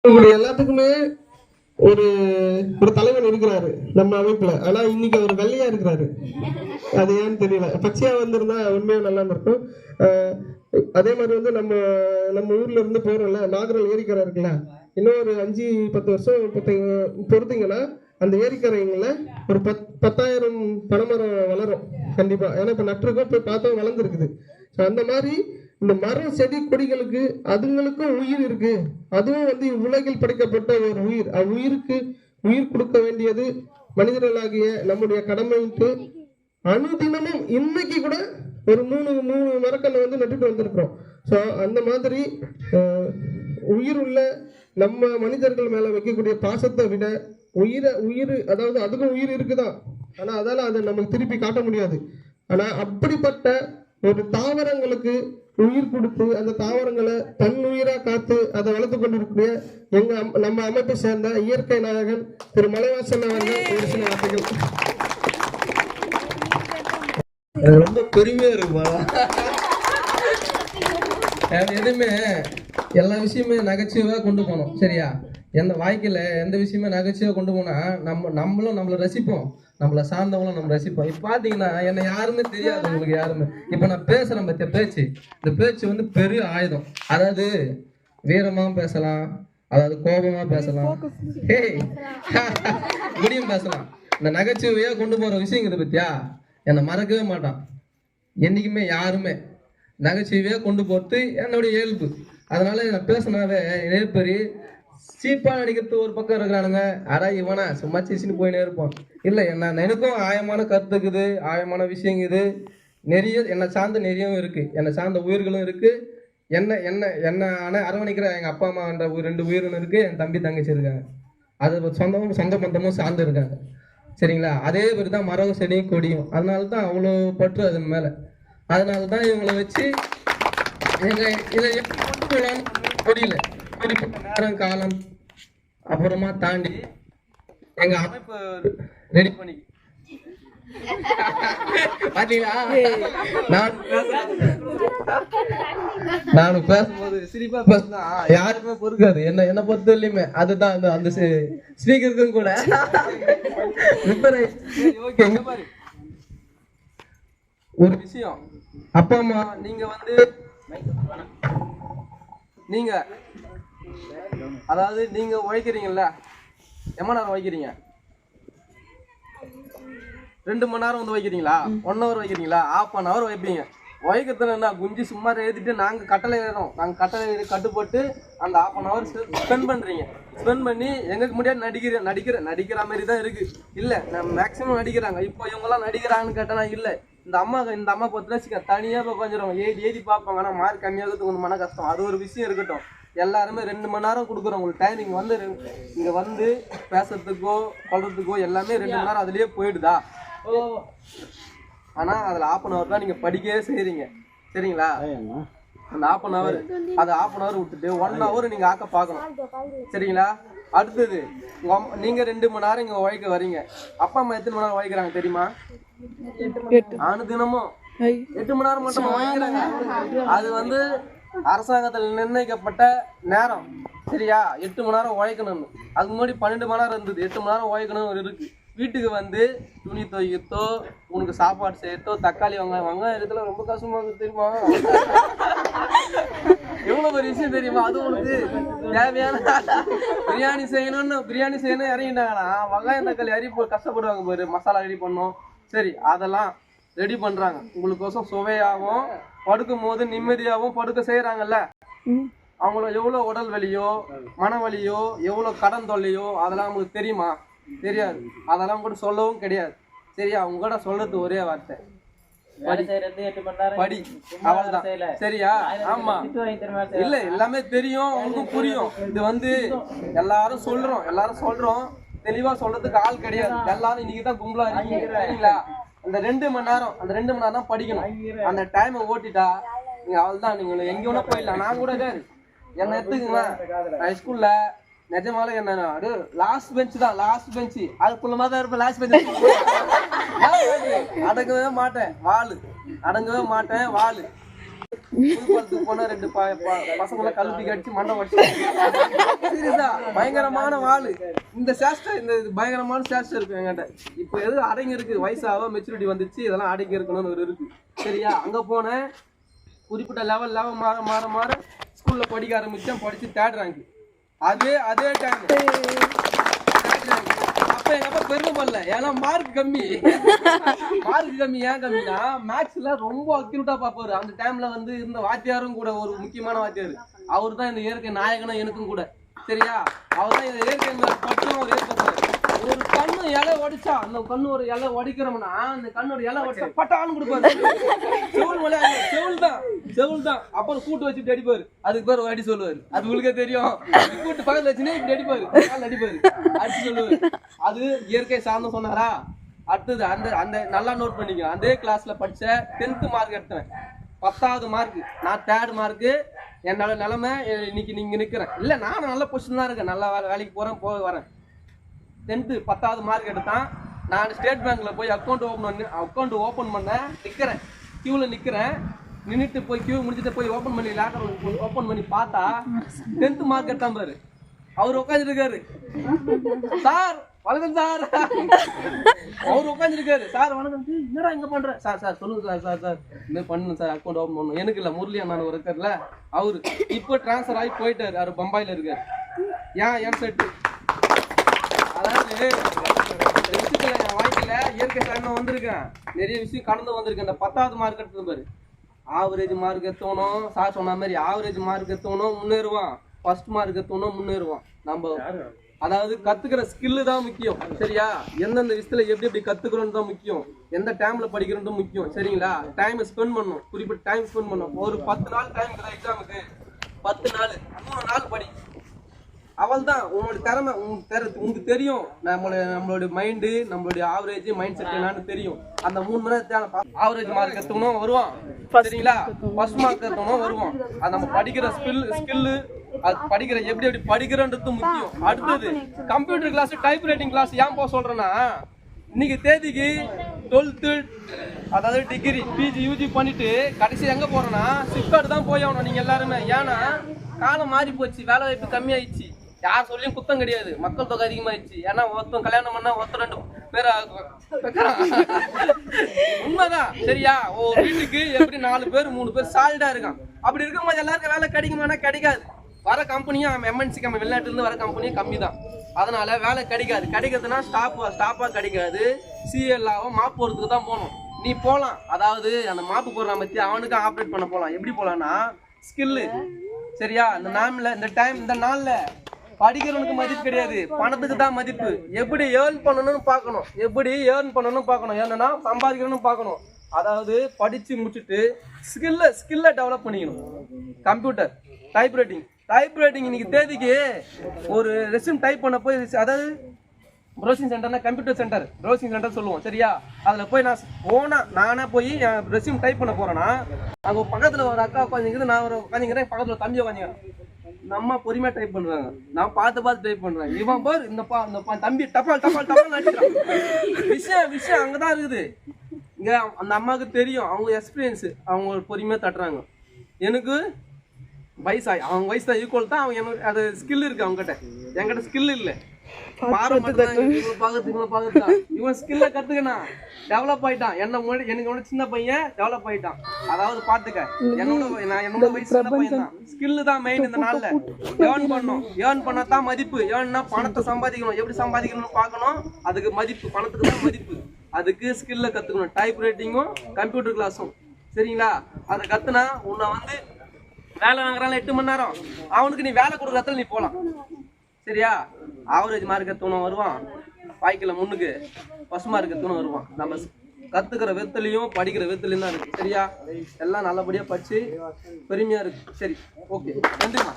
எல்லாத்துக்குமே ஒரு ஒரு தலைவன் இருக்கிறாரு நம்ம அமைப்புல. ஆனா இன்னைக்கு அவர் வெள்ளையா இருக்கிறாரு. அது ஏன்னு தெரியல. பச்சையா வந்திருந்தா உண்மையா நல்லா இருக்கும். அதே மாதிரி வந்து நம்ம நம்ம ஊர்ல இருந்து போறோம்ல, நாகரல் ஏரிக்கரை இருக்குல்ல, இன்னும் ஒரு 5-10 வருஷம் பொறுத்தீங்கன்னா அந்த ஏரிக்கரைங்கள ஒரு 10,000 பனைமரம் வளரும் கண்டிப்பா. ஏன்னா இப்ப நட்டுருக்கோம், போய் பார்த்தா வளர்ந்துருக்குது. அந்த மாதிரி இந்த மரம் செடி கொடிகளுக்கு அதுங்களுக்கும் உயிர் இருக்கு. அதுவும் வந்து உலகில் படைக்கப்பட்ட ஒரு உயிர். உயிருக்கு உயிர் கொடுக்க வேண்டியது மனிதர்களாகிய நம்முடைய கடமைக்கு அனுதினமும் இன்னைக்கு கூட ஒரு 3 மரக்கண்ணை வந்து நட்டுட்டு வந்திருக்கிறோம். ஸோ அந்த மாதிரி உயிர் உள்ள நம்ம மனிதர்கள் மேல வைக்கக்கூடிய பாசத்தை விட உயிர் அதாவது அதுக்கும் உயிர் இருக்குதான், ஆனா அதால அதை நமக்கு திருப்பி காட்ட முடியாது. ஆனா அப்படிப்பட்ட ஒரு தாவரங்களுக்கு உயிர் கொடுத்து அந்த தாவரங்களை தன் உயிரா காத்து அதை வளர்த்து கொண்டிருக்கக்கூடிய நம்ம அமைப்பை சேர்ந்த இயற்கை நாயகன் திரு மலைவாசன் அவர்கள் ஒரு சில வார்த்தைகள். ரொம்ப பெருமையா இருக்குமா? எதுவுமே எல்லா விஷயமே நகைச்சுவையா கொண்டு போனோம். சரியா? எந்த வாழ்க்கையில எந்த விஷயமே நகைச்சுவையா கொண்டு போனா நம்மளும் நம்மளை ரசிப்போம், நம்மளை சார்ந்தவங்களும் நம்ம ரசிப்போம். இப்ப பாத்தீங்கன்னா என்ன யாருமே தெரியாது உங்களுக்கு யாருமே. இப்ப நான் பேசுறேன் பத்திய பேச்சு, இந்த பேச்சு வந்து பெரிய ஆயுதம். அதாவது வீரமாவும் பேசலாம், அதாவது கோபமா பேசலாம், முடியும் பேசலாம். இந்த நகைச்சுவையா கொண்டு போற விஷயங்கிறது பத்தியா என்னை மறக்கவே மாட்டான் என்னைக்குமே யாருமே. நகைச்சுவையா கொண்டு போறது என்னுடைய இயல்பு. அதனால நான் பேசினாவே நேர்பெரி சீப்பா நடிக்கிறது ஒரு பக்கம் இருக்கிறானுங்க. அடா இவனா சும்மா சிரிச்சுன்னு போயினே இருப்போம். இல்லை எனக்கும் ஆழமான கருத்து இருக்குது, ஆழமான விஷயங்குது நிறைய. என்னை சார்ந்த நிறையவும் இருக்கு, என்னை சார்ந்த உயிர்களும் இருக்கு. என்ன அரவணைக்கிற எங்க அப்பா அம்மா என்ற 2 உயிரினும் இருக்கு, என் தம்பி தங்கச்சி இருக்காங்க. அது சொந்த பந்தமும் சார்ந்து இருக்காங்க. சரிங்களா? அதே மாதிரி தான் மரம் செடியும் கொடியும். அதனால தான் அவ்வளோ பற்று அதன் மேல. அதனால தான் இவங்களை வச்சு இதை எப்படி கொண்டு போகலான்னு தெரியல. குறிப்பிட்ட நேரம் காலம் அப்புறமா தாண்டி எங்க அமைப்பு ரெடி பண்ணி பாத்தீங்களா, நான் பேசும்போது சிரிப்பா பேசுனா யாருமே பொறுக்காது. என்ன பொறுத்த இல்லையுமே அதுதான் அந்த ஸ்பீக்கருக்கும் கூட. ஓகே, எங்க பாரு ஒரு விஷயம். அப்பா அம்மா நீங்க அதாவது நீங்க உழைக்கிறீங்கல்ல, எவ்வளவு நேரம் உழைக்கிறீங்க? 2 மணி நேரம் வந்து வைக்கிறீங்களா? 1 hour வைக்கிறீங்களா? ½ an hour வைப்பீங்க. உழைக்கிறதுல என்ன குஞ்சு சும்மா எழுதிட்டு நாங்கள் கட்டளை ஏறோம். நாங்கள் கட்டளை கட்டுப்பட்டு அந்த ½ an hour ஸ்பெண்ட் பண்ணுறீங்க. ஸ்பெண்ட் பண்ணி எங்களுக்கு முடியாது நடிக்கிற மாதிரி தான் இருக்கு. இல்லை நான் மேக்ஸிமம் நடிக்கிறாங்க. இப்போ இவங்கெல்லாம் நடிக்கிறாங்கன்னு கேட்டனா இல்லை. இந்த அம்மா பொறுத்த தனியாக இப்போ கொஞ்சம் ஏதி பார்ப்பாங்க. ஆனால் மார்க் கம்மியாகிறது கொஞ்சம் மன கஷ்டம். அது ஒரு விஷயம் இருக்கட்டும். எல்லாருமே 2 மணி நேரம் கொடுக்குறோம் உங்களுக்கு டைமிங். வந்து இங்கே வந்து பேசுறதுக்கோ கொள்றதுக்கோ எல்லாமே 2 மணி நேரம் அதுலேயே போயிடுதா? ஆனா அதுல ½ an hour தான் நீங்க படிக்கவே செய்யறீங்க. சரிங்களா? அந்த ½ an hour அது ½ an hour விட்டுட்டு 1 hour நீங்க ஆக்க பார்க்கணும். சரிங்களா? அடுத்தது நீங்க 2 மணி நேரம் இங்க உழைக்க வரீங்க. அப்பா அம்மா எத்தனை மணி நேரம் உழைக்கிறாங்க தெரியுமா? தினமும் 8 மணி நேரம் மட்டும் உழைக்கிறாங்க. அது வந்து அரசாங்கத்தில் நிர்ணயிக்கப்பட்ட நேரம். சரியா? 8 மணி நேரம் உழைக்கணும்னு. அதுக்கு முன்னாடி 12 மணி நேரம் இருந்தது. 8 மணி நேரம் உழைக்கணும் இருக்கு. வீட்டுக்கு வந்து துணி துவைக்கிறதோ உனக்கு சாப்பாடு செய்யறதோ தக்காளி வெங்காயம் இடத்துல ரொம்ப கஷ்டமா இருக்கு தெரியுமா? எவ்வளவு பெரிய விஷயம் தெரியுமா? அது உனக்கு தேவையான பிரியாணி செய்யணும் இறங்கிட்டாங்கன்னா வெங்காயம் தக்காளி அரிப்பு கஷ்டப்படுவாங்க பாரு. மசாலா ரெடி பண்ணோம். சரி, அதெல்லாம் ரெடி பண்றாங்க உங்களுக்கோசம். சுவையாகவும் படுக்கும் போது நிம்மதியாகவும் படுக்க செய்யறாங்கல்ல. அவங்கள எவ்வளவு உடல் வலியோ மன வலியோ எவ்வளவு கடன் தொல்லையோ அதெல்லாம் உங்களுக்கு தெரியுமா? தெரியாது. அதெல்லாம் கூட சொல்லவும் கிடையாது. சரியா? அவங்க கூட சொல்றது ஒரே வார்த்தை படி, அவ்வளவுதான். சரியா? ஆமா, இல்ல எல்லாமே தெரியும், உங்களுக்கும் புரியும். இது வந்து எல்லாரும் சொல்றோம் தெளிவா சொல்றதுக்கு ஆள் கிடையாது. எல்லாரும் இன்னைக்கு தான் கும்பலா இருக்கீங்க. சரிங்களா? அந்த 2 மணி நேரம் தான் படிக்கணும். அந்த டைமை ஓட்டிட்டா நீங்க அவ்வளவுதான். நீங்க எங்க வேணா போயிடலாம். நான் கூட என்ன எடுத்துக்குங்களேன், நான் ஸ்கூல்ல நிஜமால என்ன அது லாஸ்ட் பெஞ்ச் தான். அதுக்குள்ளமா தான் இருப்பேன். லாஸ்ட் பெஞ்ச் அடங்கவே மாட்டேன் வாளு. புதுப்பாலத்துக்கு போனா 2 பசங்களை கழுத்தி கடிச்சு மண்டை வச்சு சீரியஸா பயங்கரமான வாள். இந்த சேஷ்டை இந்த பயங்கரமான சேஷ்டை இருக்கு என்கிட்ட. இப்போ எது அடங்கி இருக்கு, வயசாக மெச்சூரிட்டி வந்துச்சு, இதெல்லாம் அடங்கி இருக்கணும்னு ஒரு இருக்கு. சரியா, அங்க போனேன் குறிப்பிட்ட லெவல் மாற மாற மாற ஸ்கூல்ல படிக்க ஆரம்பிச்சேன். படிச்சு 3rd ரேங்க். அதே டைம் அப்ப எங்க அப்பா பெருமை பண்ணல, ஏன்னா மார்க் கம்மி. ஏன் கம்மினா மேக்ஸ்ல ரொம்ப அக்யூரேட்டா பாப்பாரு. அந்த டைம்ல வந்து இருந்த வாத்தியாரும் கூட ஒரு முக்கியமான வாத்தியார். அவர் தான் இந்த இயற்கை நாயகனும் எனக்கும் கூட. சரியா, அவர் தான் இந்த இயற்கை பற்றும் ஒரு ஏற்பட்டாரு. ஒரு கண்ணு இலை உடைச்சா, அந்த கண்ணு ஒரு இலை உடைக்கிறோம்னா அந்த கண்ணோட இலை உடைச்சா பட்டாலும் கொடுப்பாரு. செவுல் தான். அப்புறம் கூட்டு வச்சுட்டு அடிப்பாரு. அதுக்கு பேர் அடி சொல்லுவாரு. அது உங்களுக்கே தெரியும். கூட்டு பக்கத்துல வச்சுன்னு இப்படி அடிப்பாரு, அடிப்பாரு, அடிச்சு சொல்லுவாரு. அது இயற்கை சார்ந்து சொன்னாரா. அடுத்தது அந்த நல்லா நோட் பண்ணிக்க. அதே கிளாஸ்ல படிச்ச 10th மார்க் எடுத்தேன். 10வது மார்க், நான் 3rd மார்க்கு. என்னோட நிலைமை இன்னைக்கு நீங்க நிக்கிறேன் இல்ல, நானும் நல்ல பொசிஷன் தான் இருக்கேன். நல்லா வேலைக்கு போறேன் வரேன். 10th 10வது மார்க் எடுத்தான். நான் ஸ்டேட் பேங்க்ல போய் அக்கௌண்ட் ஓப்பன் பண்ண நிக்கிறேன். கியூல நிக்கிறேன். நின்றுட்டு போய் கியூ முடிச்சுட்டு போய் ஓப்பன் பண்ணி லேட்டர் ஓப்பன் பண்ணி பார்த்தா 10th மார்க் எடுத்தான் பாரு. அவர் உட்காந்துருக்காரு. சார் வணக்கம் சார். அவர் உட்காந்துருக்காரு. சார் வணக்கம். என்னடா இங்க பண்ற? சார் சொல்லுங்க சார் இந்த பண்ணணும் சார், அக்கௌண்ட் ஓப்பன் பண்ணணும். எனக்கு இல்ல, முரளி அண்ணா ஒரு இருக்காருல்ல அவரு. இப்போ டிரான்ஸ்ஃபர் ஆகி போயிட்டாரு. அவர் பம்பாயில இருக்காரு. ஏன் செட்டு. அதாவது விஷயத்துல என் வாழ்க்கையில இயற்கை சார்ந்த வந்திருக்கேன். நிறைய விஷயம் கடந்து வந்திருக்கேன். இந்த 10வது மார்க் எடுத்தது பாரு. Average mark எடுத்தோணும். சார் சொன்ன மாதிரி ஆவரேஜ் மார்க் எடுத்தோணும் முன்னேறுவான். ஃபர்ஸ்ட் மார்க் எடுத்தோணும் முன்னேறுவான். நம்ம அதாவது கத்துக்கிற ஸ்கில்லு தான் முக்கியம். சரியா, எந்தெந்த விஷயத்துல எப்படி கத்துக்கிறோன்னு தான் முக்கியம். எந்த டைம்ல படிக்கிறோம் முக்கியம். சரிங்களா, டைம் ஸ்பெண்ட் பண்ணணும். குறிப்பிட்ட டைம் ஸ்பெண்ட் பண்ணணும். ஒரு 10 நாள் டைம் எக்ஸாமுக்கு 10 நாள் 3 நாள் படி. அவள் தான் உங்களோட திறமை. உங்களுக்கு தெரியும் நம்மளோட மைண்டு, நம்மளுடைய ஆவரேஜ் மைண்ட் செட் என்னன்னு தெரியும். அந்த 3 மணி நேரத்தான ஆவரேஜ் மார்க் எடுத்தவனும் வருவான். சரிங்களா, ஃபர்ஸ்ட் மார்க் எடுத்தவனும் வருவான். அது நம்ம படிக்கிற ஸ்கில்லு, அது படிக்கிற எப்படி படிக்கிறன்றது முக்கியம். அடுத்தது computer class, type writing class. ஏன் போக சொல்றேன்னா, இன்னைக்கு தேதிக்கு 12th அதாவது டிகிரி பிஜி யூஜி பண்ணிட்டு கடைசி எங்க போறோம்னா சிப்கார்டு தான் போய் ஆகணும் நீங்க எல்லாருமே. ஏன்னா காலம் மாறி போச்சு, வேலை வாய்ப்பு கம்மியாயிடுச்சு. யார் சொல்லியும் குத்தம் கிடையாது, மக்கள் தொகை அதிகமாயிடுச்சு. ஏன்னா ஒருத்தன் கல்யாணம் பண்ணா ஒருத்தர் 2 பேர் உண்மைதான். சரியா, ஒரு வீட்டுக்கு எப்படி 4 பேர் 3 பேர் சாலிடா இருக்கான். அப்படி இருக்கும்போது எல்லாருக்கும் வேலை கிடைக்குமானா கிடைக்காது. வர கம்பெனியும் எம்என்சி கம்பெனி, வெளிநாட்டுல இருந்து வர கம்பெனியும் கம்மி தான். அதனால வேலை கிடைக்காது. கிடைக்கிறதுனா ஸ்டாப்பா கிடைக்காது. சிஎல்லாவும் மாப்பு போறதுக்கு தான் போகணும். நீ போகலாம், அதாவது அந்த மாப்பு போடுற பத்தி அவனுக்கு ஆப்ரேட் பண்ண போகலாம். எப்படி போகலான்னா ஸ்கில்லு. சரியா, இந்த நாள்ல படிக்கிறவனுக்கு மதிப்பு கிடையாது, பணத்துக்கு தான் மதிப்பு. எப்படி ஏர்ன் பண்ணணும்னு பார்க்கணும். ஏன்னா சம்பாதிக்கணும்னு பார்க்கணும். அதாவது படிச்சு முடிச்சுட்டு ஸ்கில்லை டெவலப் பண்ணிக்கணும். கம்ப்யூட்டர், டைப்ரைட்டிங் இன்னைக்கு தேதிக்கு ஒரு ரெஸ்யூம் டைப் பண்ண போய், அதாவது ப்ரௌசிங் சென்டர்னா கம்ப்யூட்டர் சென்டர், ப்ரௌசிங் சென்டர் சொல்லுவோம். சரியா, அதில் போய் நானே போய் என் ரெஸ்யூம் டைப் பண்ண போறேன்னா, அங்கே பக்கத்தில் ஒரு அக்கா உட்காந்துங்கிறது, நான் ஒரு உட்காந்துங்கிறேன், பக்கத்தில் தம்பி உட்காந்துக்கிறேன். நம்ம பொறுமையா டைப் பண்றாங்க, நான் பார்த்து டைப் பண்றேன். இவன் பாரு இந்த தம்பி டப்பால் அடிக்கிறான். விஷயம் அங்கதான் இருக்குது. இங்க அந்த அம்மாவுக்கு தெரியும், அவங்க எக்ஸ்பீரியன்ஸ், அவங்க பொறுமையா தட்டுறாங்க. எனக்கு அவங்க வயசு தான் ஈக்குவல் தான். அவங்க எனக்கு அது ஸ்கில் இருக்கு அவங்ககிட்ட, என்கிட்ட ஸ்கில் இல்லை. இவன் ஸ்கில்ல கத்துக்கணும், டெவலப் ஆயிட்டான். எனக்கு சின்ன பையன் டெவலப் ஆயிட்டான். அதாவது பாத்துக்க, என்னோட வயசு சின்ன பையன் தான். ஸ்கில் தான் மெயின். இந்த நாள்ல ஏர்ன் பண்ணணும். ஏர்ன் பண்ணத்தான் மதிப்பு. ஏர்ன்னா பணத்தை சம்பாதிக்கணும். எப்படி சம்பாதிக்கணும்னு பார்க்கணும். அதுக்கு மதிப்பு, பணத்துக்கு தான் மதிப்பு. அதுக்கு ஸ்கில்ல கத்துக்கணும். டைப் ரைட்டிங்கும் கம்ப்யூட்டர் கிளாஸும். சரிங்களா, அதை கத்துனா உன்னை வந்து வேலை வாங்குறான் 8 மணி நேரம், அவனுக்கு நீ வேலை கொடுக்குறதுல நீ போலாம். சரியா, ஆவரேஜ் மார்க் எடுத்தவனும் வருவான், வாய்க்கில் முன்னுக்கு ஃபர்ஸ்ட் மார்க் எடுத்தவனும் வருவான். நம்ம கத்துக்கிற விதத்துலையும் படிக்கிற விதத்துலையும் தான் இருக்கு. சரியா, எல்லாம் நல்லபடியா படிச்சு பெருமையா இருக்கு. சரி, ஓகே, நன்றிமா.